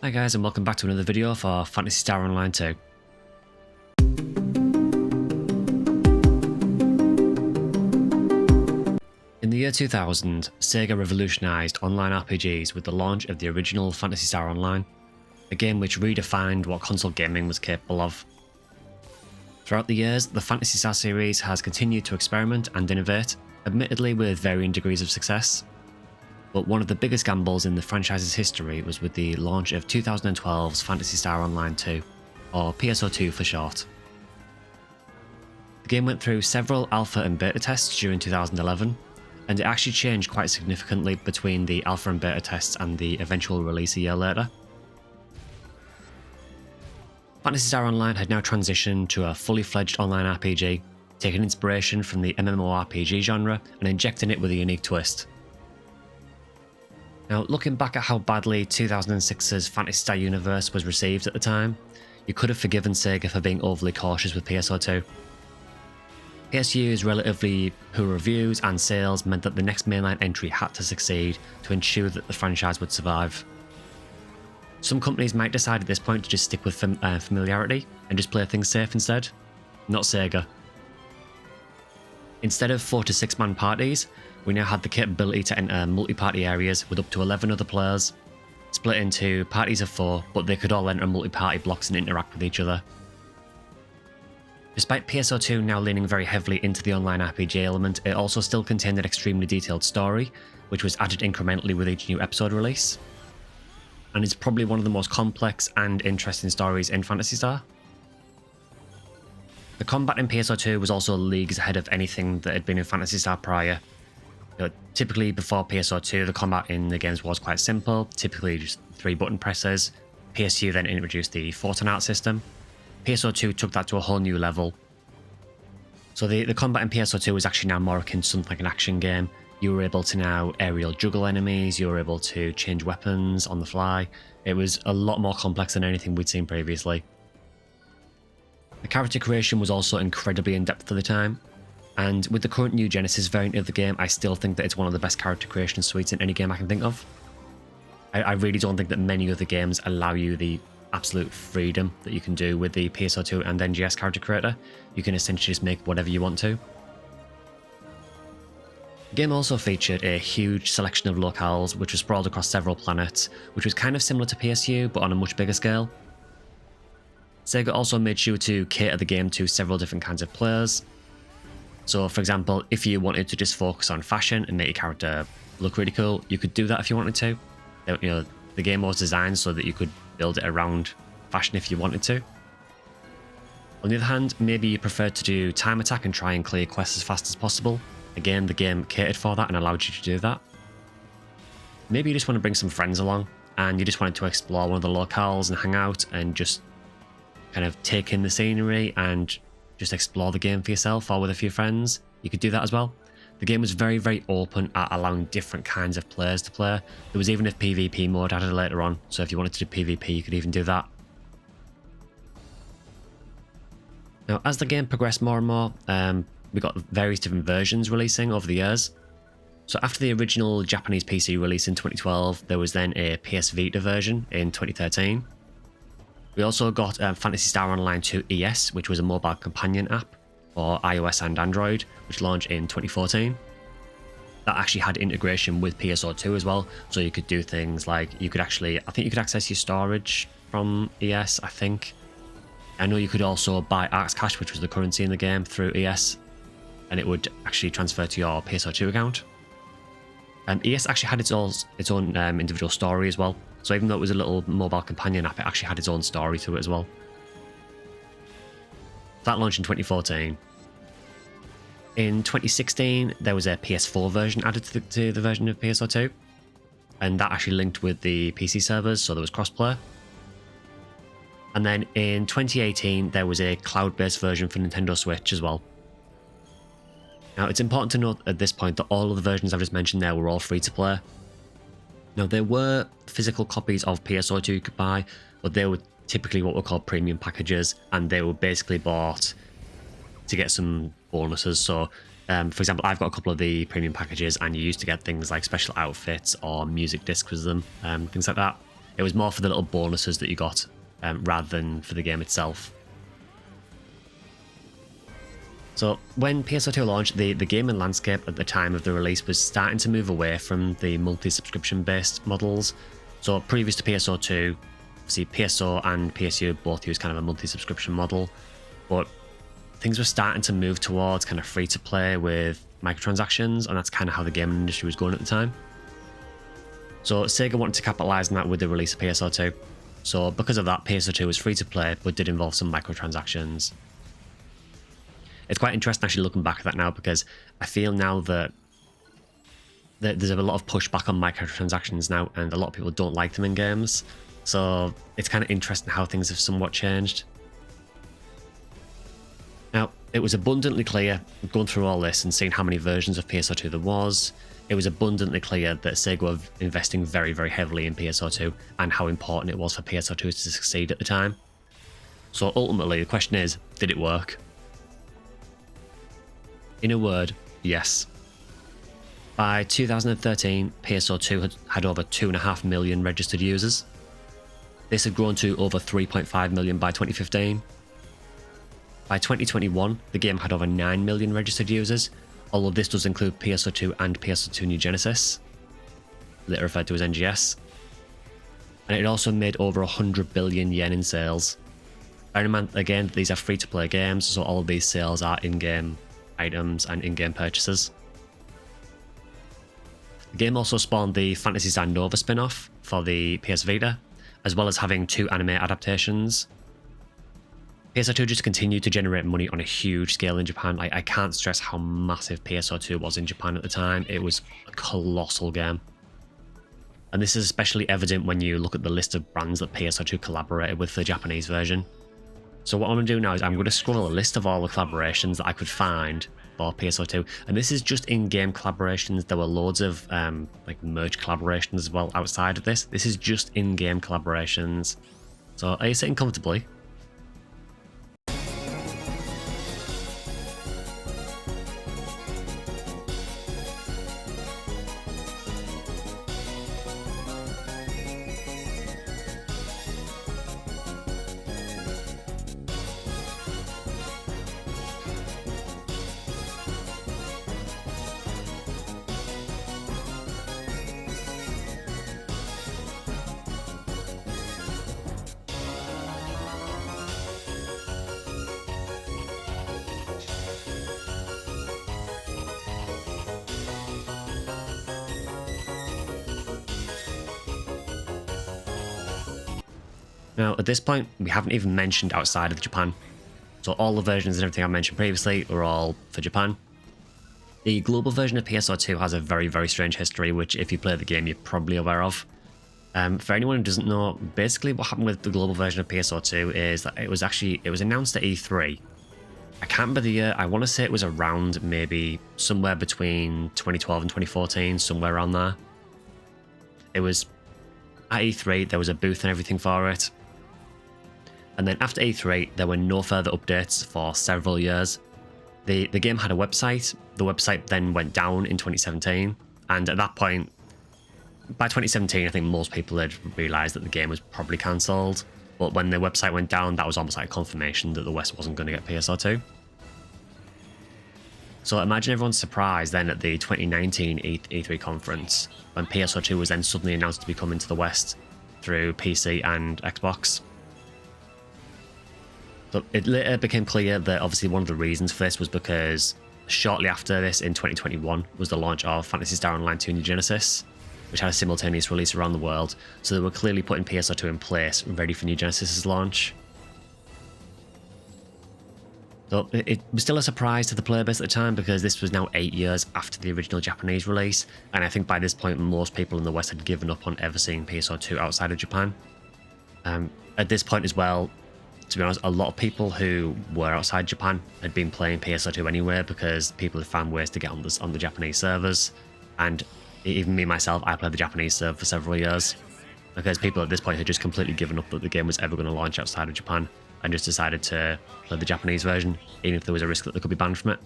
Hi guys, and welcome back to another video for Phantasy Star Online 2. In the year 2000, Sega revolutionised online RPGs with the launch of the original Phantasy Star Online, a game which redefined what console gaming was capable of. Throughout the years, the Phantasy Star series has continued to experiment and innovate, admittedly with varying degrees of success. But one of the biggest gambles in the franchise's history was with the launch of 2012's Phantasy Star Online 2, or PSO2 for short. The game went through several alpha and beta tests during 2011, and it actually changed quite significantly between the alpha and beta tests and the eventual release a year later. Phantasy Star Online had now transitioned to a fully fledged online RPG, taking inspiration from the MMORPG genre and injecting it with a unique twist. Now, looking back at how badly 2006's Phantasy Star universe was received at the time, you could have forgiven Sega for being overly cautious with PSO2. PSU's relatively poor reviews and sales meant that the next mainline entry had to succeed to ensure that the franchise would survive. Some companies might decide at this point to just stick with familiarity and just play things safe instead. Not Sega. Instead of 4 to 6 man parties, we now had the capability to enter multi-party areas with up to 11 other players, split into parties of 4, but they could all enter multi-party blocks and interact with each other. Despite PSO2 now leaning very heavily into the online RPG element, it also still contained an extremely detailed story, which was added incrementally with each new episode release. And it's probably one of the most complex and interesting stories in Phantasy Star. The combat in PSO2 was also leagues ahead of anything that had been in Phantasy Star prior. Typically before PSO2, the combat in the games was quite simple, typically just 3 button presses. PSU then introduced the photon art system. PSO2 took that to a whole new level. So the combat in PSO2 was actually now more akin to something like an action game. You were able to now aerial juggle enemies, you were able to change weapons on the fly. It was a lot more complex than anything we'd seen previously. The character creation was also incredibly in-depth for the time, and with the current new Genesis variant of the game, I still think that it's one of the best character creation suites in any game I can think of. I really don't think that many other games allow you the absolute freedom that you can do with the PSO2 and NGS character creator. You can essentially just make whatever you want to. The game also featured a huge selection of locales which was sprawled across several planets, which was kind of similar to PSU but on a much bigger scale. Sega also made sure to cater the game to several different kinds of players. So for example, if you wanted to just focus on fashion and make your character look really cool, you could do that if you wanted to. The game was designed so that you could build it around fashion if you wanted to. On the other hand, maybe you preferred to do time attack and try and clear quests as fast as possible. Again, the game catered for that and allowed you to do that. Maybe you just want to bring some friends along and you just wanted to explore one of the locales and hang out and just kind of take in the scenery and just explore the game for yourself or with a few friends. You could do that as well. The game was very, very open at allowing different kinds of players to play. There was even a PvP mode added later on, so if you wanted to do PvP, you could even do that. Now, as the game progressed more and more, we got various different versions releasing over the years. So after the original Japanese PC release in 2012, there was then a PS Vita version in 2013. We also got Phantasy Star Online 2 ES, which was a mobile companion app for iOS and Android, which launched in 2014. That actually had integration with PSO2 as well, so you could do things like I think you could access your storage from ES, I think. I know you could also buy Arx Cash, which was the currency in the game, through ES, and it would actually transfer to your PSO2 account. ES actually had its own individual story as well, so even though it was a little mobile companion app, it actually had its own story to it as well. That launched in 2014. In 2016, there was a PS4 version added to the version of PSO2, and that actually linked with the PC servers, so there was crossplay. And then in 2018, there was a cloud-based version for Nintendo Switch as well. Now, it's important to note at this point that all of the versions I've just mentioned there were all free to play. Now, there were physical copies of PSO2 you could buy, but they were typically what were called premium packages, and they were basically bought to get some bonuses. So, for example, I've got a couple of the premium packages, and you used to get things like special outfits or music discs with them, things like that. It was more for the little bonuses that you got rather than for the game itself. So when PSO2 launched, the gaming landscape at the time of the release was starting to move away from the multi-subscription based models. So previous to PSO2, obviously PSO and PSU both use kind of a multi-subscription model, but things were starting to move towards kind of free-to-play with microtransactions, and that's kind of how the gaming industry was going at the time. So Sega wanted to capitalize on that with the release of PSO2. So because of that, PSO2 was free-to-play, but did involve some microtransactions. It's quite interesting actually looking back at that now, because I feel now that there's a lot of pushback on microtransactions now, and a lot of people don't like them in games. So it's kind of interesting how things have somewhat changed. Now, it was abundantly clear, going through all this and seeing how many versions of PSO2 there was, it was abundantly clear that Sega were investing very, very heavily in PSO2 and how important it was for PSO2 to succeed at the time. So ultimately, the question is, did it work? In a word, yes. By 2013, PSO2 had over 2.5 million registered users. This had grown to over 3.5 million by 2015. By 2021, the game had over 9 million registered users, although this does include PSO2 and PSO2 New Genesis, later referred to as NGS. And it also made over 100 billion yen in sales. Bear in mind, again, these are free-to-play games, so all of these sales are in-game items and in-game purchases. The game also spawned the Phantasy Star Nova spin-off for the PS Vita, as well as having 2 anime adaptations. PSO2 just continued to generate money on a huge scale in Japan. I can't stress how massive PSO2 was in Japan at the time. It was a colossal game. And this is especially evident when you look at the list of brands that PSO2 collaborated with for the Japanese version. So what I'm going to do now is I'm going to scroll a list of all the collaborations that I could find for PSO2, and this is just in-game collaborations. There were loads of like merge collaborations as well outside of this. This is just in-game collaborations. So are you sitting comfortably? Now, at this point, we haven't even mentioned outside of Japan. So all the versions and everything I mentioned previously are all for Japan. The global version of PSO2 has a very, very strange history, which if you play the game, you're probably aware of. For anyone who doesn't know, basically what happened with the global version of PSO2 is that it was announced at E3. I can't remember the year. I want to say it was around maybe somewhere between 2012 and 2014, somewhere around there. It was at E3, there was a booth and everything for it. And then after E3, there were no further updates for several years. The game had a website. The website then went down in 2017. And at that point, by 2017, I think most people had realised that the game was probably cancelled. But when the website went down, that was almost like a confirmation that the West wasn't going to get PSO2. So imagine everyone's surprise then at the 2019 E3 conference, when PSO2 was then suddenly announced to be coming to the West through PC and Xbox. So it later became clear that obviously one of the reasons for this was because shortly after this, in 2021, was the launch of Phantasy Star Online-related New Genesis, which had a simultaneous release around the world. So they were clearly putting PSO2 in place, ready for New Genesis's launch. So it was still a surprise to the player base at the time, because this was now 8 years after the original Japanese release, and I think by this point most people in the West had given up on ever seeing PSO2 outside of Japan. At this point as well, to be honest, a lot of people who were outside Japan had been playing PSO2 anyway, because people had found ways to get on the Japanese servers, and even me myself, I played the Japanese server for several years, because people at this point had just completely given up that the game was ever going to launch outside of Japan, and just decided to play the Japanese version, even if there was a risk that they could be banned from it.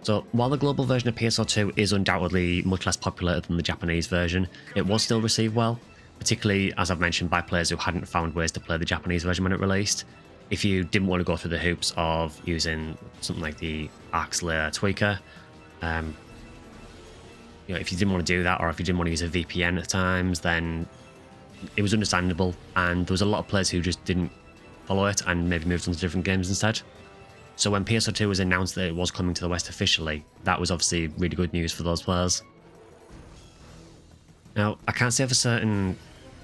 So while the global version of PSO2 is undoubtedly much less popular than the Japanese version, it was still received well, particularly, as I've mentioned, by players who hadn't found ways to play the Japanese version when it released. If you didn't want to go through the hoops of using something like the Arc Slayer tweaker, if you didn't want to do that, or if you didn't want to use a VPN at times, then it was understandable, and there was a lot of players who just didn't follow it and maybe moved on to different games instead. So when PSO2 was announced that it was coming to the West officially, that was obviously really good news for those players. Now, I can't say for certain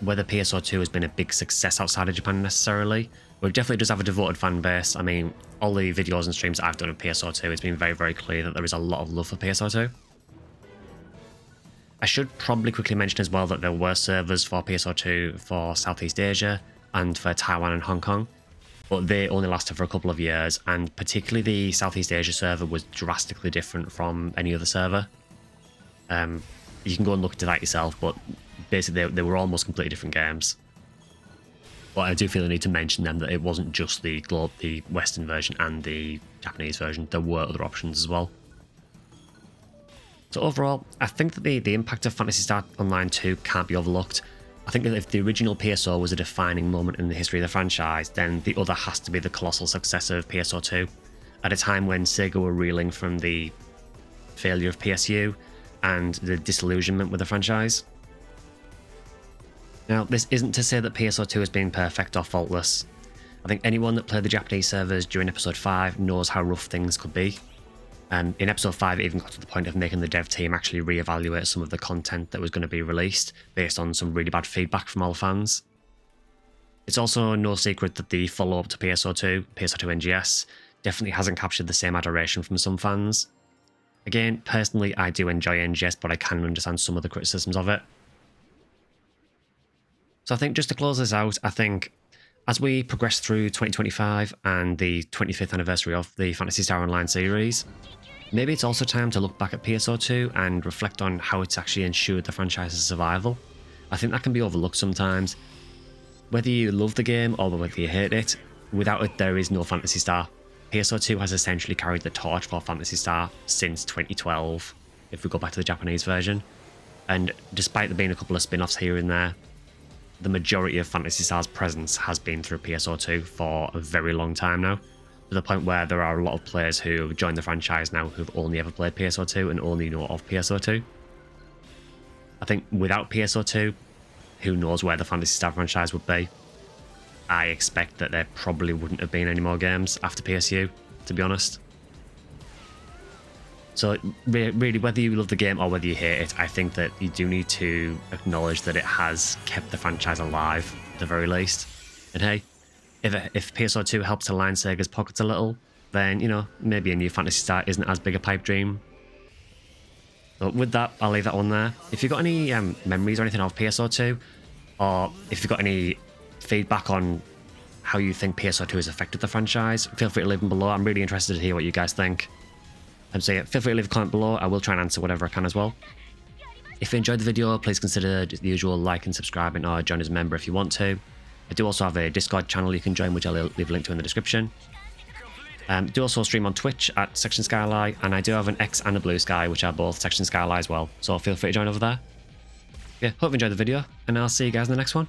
whether PSO2 has been a big success outside of Japan necessarily, but it definitely does have a devoted fan base. I mean, all the videos and streams that I've done of PSO2, it's been very, very clear that there is a lot of love for PSO2. I should probably quickly mention as well that there were servers for PSO2 for Southeast Asia and for Taiwan and Hong Kong, but they only lasted for a couple of years, and particularly the Southeast Asia server was drastically different from any other server. You can go and look into that yourself, but basically they were almost completely different games. But I do feel the need to mention them, that it wasn't just the Western version and the Japanese version, there were other options as well. So overall, I think that the impact of Phantasy Star Online 2 can't be overlooked. I think that if the original PSO was a defining moment in the history of the franchise, then the other has to be the colossal success of PSO2, at a time when Sega were reeling from the failure of PSU and the disillusionment with the franchise. Now, this isn't to say that PSO2 has been perfect or faultless. I think anyone that played the Japanese servers during episode 5 knows how rough things could be. In episode 5, it even got to the point of making the dev team actually re-evaluate some of the content that was going to be released based on some really bad feedback from all the fans. It's also no secret that the follow-up to PSO2 NGS, definitely hasn't captured the same adoration from some fans. Again, personally, I do enjoy NGS, but I can understand some of the criticisms of it. So I think just to close this out, I think as we progress through 2025 and the 25th anniversary of the Phantasy Star Online series, maybe it's also time to look back at PSO2 and reflect on how it's actually ensured the franchise's survival. I think that can be overlooked sometimes. Whether you love the game or whether you hate it, without it there is no Phantasy Star. PSO2 has essentially carried the torch for Phantasy Star since 2012, if we go back to the Japanese version. And despite there being a couple of spin-offs here and there, the majority of Phantasy Star's presence has been through PSO2 for a very long time now, to the point where there are a lot of players who have joined the franchise now who've only ever played PSO2 and only know of PSO2. I think without PSO2, who knows where the Phantasy Star franchise would be. I expect that there probably wouldn't have been any more games after PSU, to be honest. So really, whether you love the game or whether you hate it, I think that you do need to acknowledge that it has kept the franchise alive, at the very least. And hey, if PSO2 helps to line Sega's pockets a little, then, maybe a new Phantasy Star isn't as big a pipe dream. But with that, I'll leave that one there. If you've got any memories or anything of PSO2, or if you've got any feedback on how you think PSO2 has affected the franchise, feel free to leave them below. I'm really interested to hear what you guys think. So yeah, feel free to leave a comment below. I will try and answer whatever I can as well. If you enjoyed the video, please consider the usual like and subscribing, or join as a member if you want to. I do also have a Discord channel you can join, which I'll leave a link to in the description. I do also stream on Twitch at Section Skylie, and I do have an X and a Blue Sky, which are both Section Skylie as well, so feel free to join over there. Yeah, hope you enjoyed the video, and I'll see you guys in the next one.